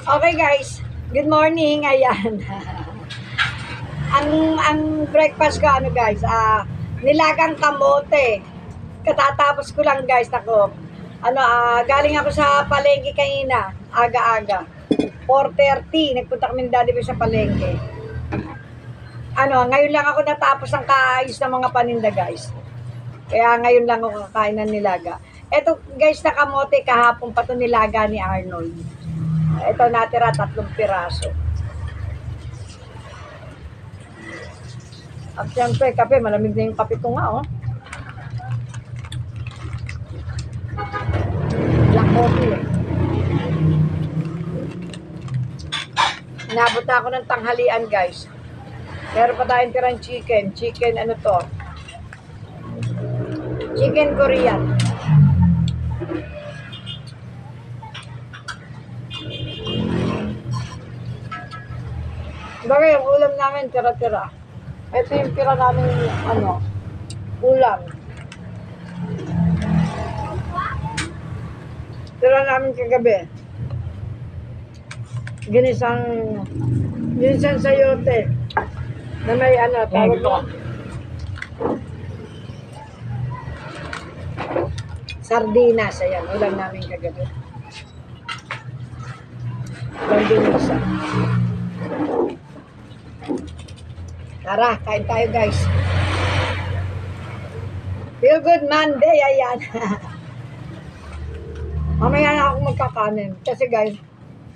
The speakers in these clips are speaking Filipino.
Okay guys, good morning. Ayan. ang breakfast ko ano guys, nilagang kamote. Katatapos ko lang guys nako. Galing ako sa palengke kanina, aga-aga. 4:30 nagpunta kami ni Daddy sa palengke. Ngayon lang ako natapos ang kaayos ng mga paninda guys. Kaya ngayon lang ako kakain ng nilaga. Eto guys na kamote kahapon pa to nilaga ni Arnold. Ito natira 3 piraso. At siyempre, kape, malamig na yung kape ko nga, oh. Black coffee, eh. Inabot na ako ng tanghalian, guys. Meron pa tayong tirang chicken. Chicken, ano to? Chicken Korean. Bagay, yung ulam namin, tira-tira. Ito yung tira namin, ulam. Tira namin kagabi. Ginisang sayote. Na may tawag mo. Sardinas, ayan. Ulam namin kagabi. Sardinas. Tara, kain tayo guys. Feel good Monday, ayan. Mamaya na ako magkakanin. Kasi guys,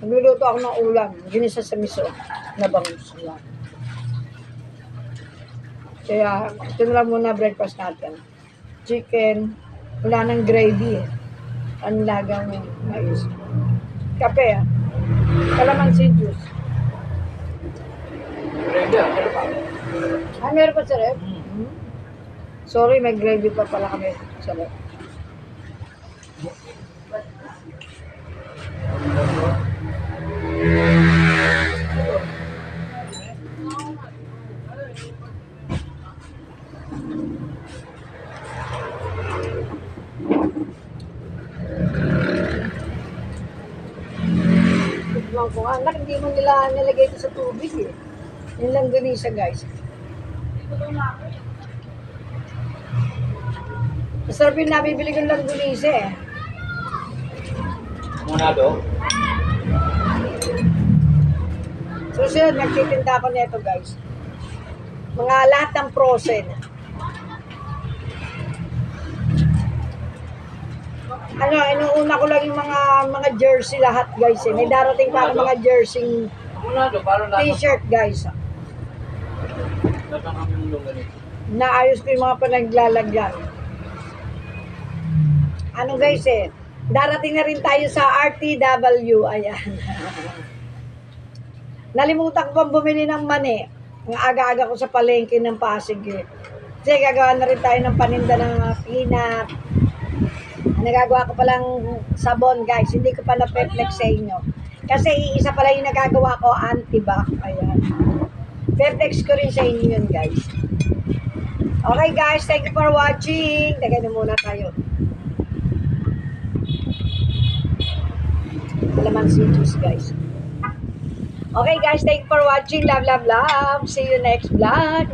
nagluluto ako ng ulam. Ginisa sa miso na bangus. Kaya, ito na lang muna breakfast natin. Chicken, wala ng gravy. Panlagang mais. Kape, calamansi juice. Meron pa sa ref? Sorry, may gravy pa pala kami sa ref. Hindi mo nila nilagay ito sa tubig eh. Yung langganisa guys. Masarap yung nabibili kong langganisa eh. Munado? Susunod, nagtitinda ako nito guys. Mga lahat ng frozen. Inuuna ko lang yung mga jersey lahat guys eh. May darating pa ako mga jersey t-shirt guys. Naayos ko yung mga panaglalagyan. Guys eh, darating na rin tayo sa RTW. Ayan. Nalimutan ko pang bumili ng mani. Ang aga-aga ko sa palengke ng Pasig eh. Kasi gagawa na rin tayo ng paninda ng peanut. Nagagawa ko palang sabon guys. Hindi ko pa na-reflex sa inyo. Kasi isa pala yung nagagawa ko, antibac. Ayan. Reflex ko rin sa inyo yun guys. Okay guys, thank you for watching. Tagay na muna tayo. Calamansi juice guys. Okay guys, thank you for watching. Love, love, love. See you next vlog.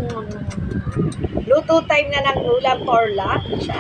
Luto time na ng ulam for lunch.